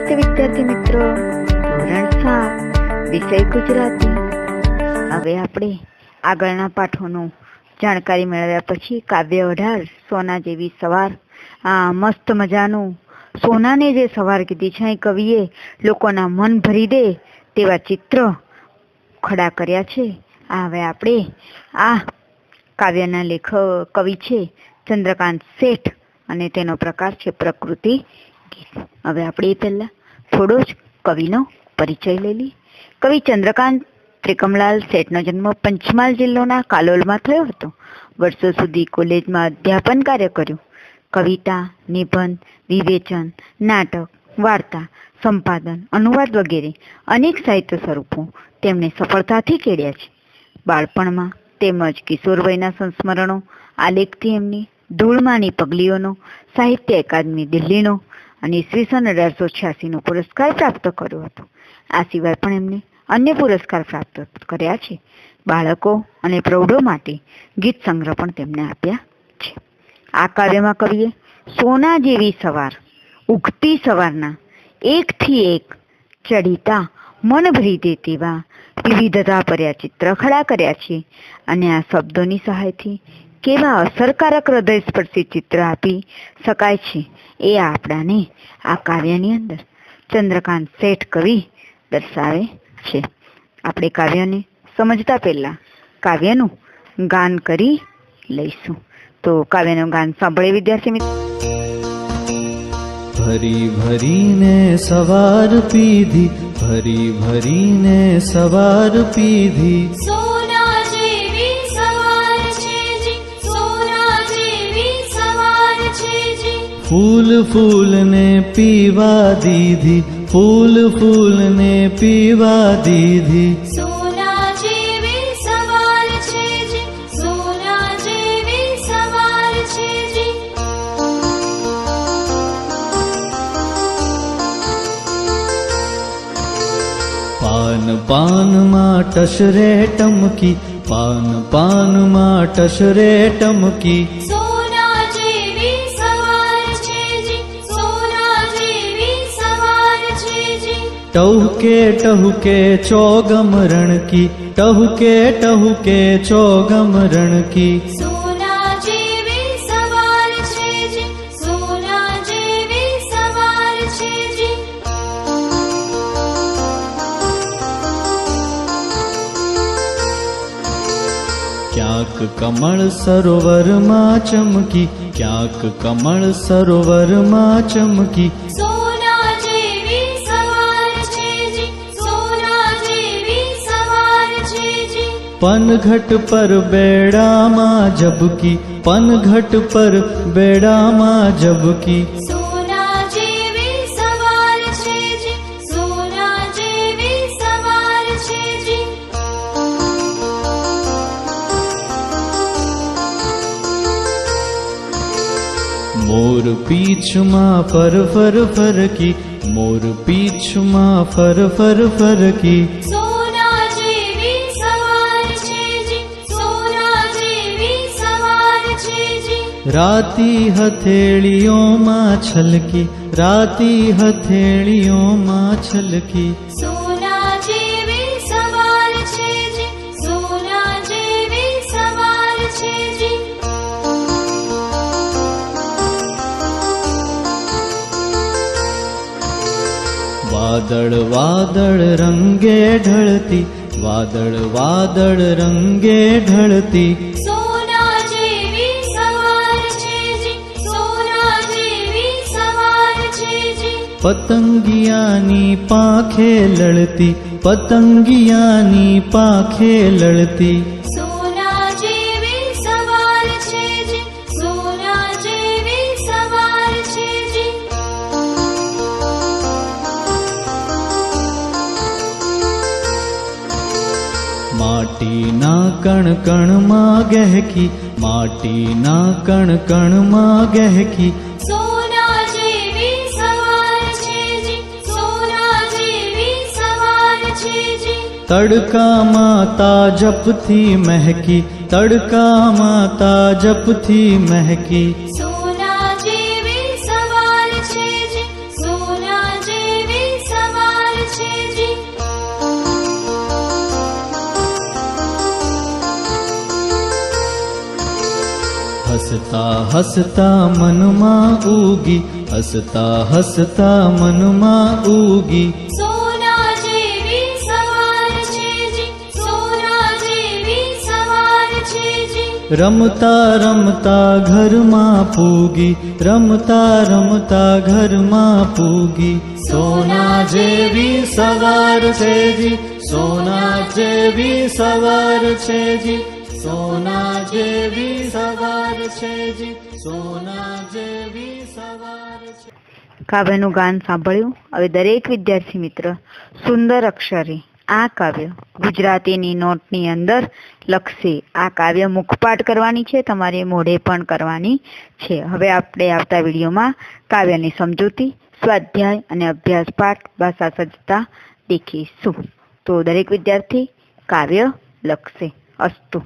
નમસ્તે વિદ્યાર્થી મિત્રો, ધોરણ 7 વિષય ગુજરાતી. હવે આપણે આગળના પાઠોનું જાણકારી મેળવ્યા પછી કાવ્ય 18 સોના જેવી સવાર, આ મસ્ત મજાનું સોનાને જે સવાર કીધી છે, અહીં કવિએ લોકોના મન ભરી દે તેવા ચિત્ર ખડા કર્યા છે. હવે આપણે આ કાવ્યના કવિ છે ચંદ્રકાંત શેઠ અને તેનો પ્રકાર છે પ્રકૃતિ ગીત. હવે આપણે પહેલા થોડો જ કવિનો પરિચય લઈ લઈએ. કવિ ચંદ્રકાંત ત્રિકમલાલ શેઠનો જન્મ પંચમહાલ જિલ્લાના કાલોલમાં થયો હતો. વર્ષો સુધી કોલેજમાં અધ્યાપન કાર્ય કર્યું. કવિતા, નિબંધ, વિવેચન, નાટક, વાર્તા, સંપાદન, અનુવાદ વગેરે અનેક સાહિત્ય સ્વરૂપો તેમણે સફળતાથી કેળ્યા છે. બાળપણમાં તેમજ કિશોરવયના સંસ્મરણો આલેખથી એમની ધૂળમાની પગલીઓનો સાહિત્ય એકાદમી દિલ્હીનો અને ઈસવીસન 1886નો પુરસ્કાર પ્રાપ્ત કર્યો હતો. આ સિવાય પણ એમને અન્ય પુરસ્કાર પ્રાપ્ત કર્યા છે. બાળકો અને પ્રૌઢો માટે ગીત સંગ્રહ પણ તેમને આપ્યા છે. આ કાવ્યમાં કવિએ સોના જેવી સવાર, ઉગતી સવારના એકથી એક ચડિતા મન ભરી દે તેવા વિવિધતા ભર્યા ચિત્ર ખડા કર્યા છે. અને આ શબ્દોની સહાયથી કેવા અસરકારક હૃદયસ્પર્શી ચિત્ર આપી શકાય છે એ આપણાને આ કાવ્યની અંદર ચંદ્રકાંત શેઠ કવિ દર્શાવે છે. આપણે કાવ્યને સમજતા પહેલા કાવ્યનું ગાન કરી લઈશું. તો કાવ્યનું ગાન સાંભળે વિદ્યાર્થી મિત્રો. ભરી ભરીને સવાર પીધી, ભરી ભરીને સવાર પીધી, સોના જેવી સવાર છે જી, સોના જેવી સવાર છે જી. ફૂલ ફૂલને પીવા દીધી, ફૂલ ફૂલને પીવા દીધી, સોના જેવી સવાર છે જી, સોના જેવી સવાર છે જી. પાન પાનમાં ટસરે ટમકી, પાન પાનમાં ટસરે ટમકી, સોના જેવી સવાર છે જી, સોના જેવી સવાર છે જી. ટહુકે ટહુકે ચોગમ રણકી, ટહુકે ટહુકે ચોગમ રણકી, સોના જેવી સવાર છે જી, સોના જેવી સવાર છે જી. ક્યાંક કમળ સરોવરમાં ચમકી, ક્યાંક કમળ સરોવરમાં ચમકી, સોના જેવી સવાર છે જી, સોના જેવી સવાર છે જી. પનઘટ પર બેડામાં ઝબકી, પનઘટ પર બેડામાં ઝબકી, સોના જેવી સવાર છે જી, સોના જેવી સવાર છે જી. મોર પીછમાં ફર ફર ફરકી, મોર પીછમાં ફર ફર ફરકી, સોના જેવી સવાર છે જી, સોના જેવી સવાર છે જી. રાતી હથેળીઓમાં છલકી, રાતી હથેળીઓમાં છલકી, સોના જેવી સવાર છે જી, સોના જેવી સવાર છે જી. વાદળ વાદળ રંગે ઢળતી, વાદળ વાદળ રંગે ઢળતી, સોના જેવી સવાર છે જી, સોના જેવી સવાર છે જી. પતંગિયાની પાંખે લડતી, પતંગિયાની પાંખે લડતી, સોના જેવી સવાર છે જી, સોના જેવી સવાર છે જી. માટીના કણ કણમાં ગહેકી, માટીના કણ કણમાં ગહેકી, સોના જેવી સવાર છે જી, સોના જેવી સવાર છે જી. તડકામાં તાજપથી મહેકી, તડકામાં તાજપથી મહેકી, સોના જેવી સવાર છે જી, સોના જેવી હસતા હસતા મનમાં ઉગી, હસતા હસતા મનમાં ઉગી. સોના જેવી સવાર છે જી, સોના જેવી સવાર છે જી. રમતા રમતા ઘરમાં પૂગી, રમતા રમતા ઘરમાં પૂગી. સોના જેવી સવાર છે જી, સોના જેવી સવાર છે જી, સોના જેવી સવાર છે જી, સોના જેવી સવાર છે. કાવ્યનું ગાન સાંભળ્યું. હવે દરેક વિદ્યાર્થી મિત્ર સુંદર અક્ષરે આ કાવ્ય ગુજરાતીની નોટની અંદર લખશે. આ કાવ્ય મુખપાઠ કરવાની છે, તમારે મોઢે પણ કરવાની છે. હવે આપણે આવતા વિડીયોમાં કાવ્યની સમજૂતી, સ્વાધ્યાય અને અભ્યાસ પાઠ, ભાષા સજ્જતા દેખીશું. તો દરેક વિદ્યાર્થી કાવ્ય લખશે. અસ્તુ.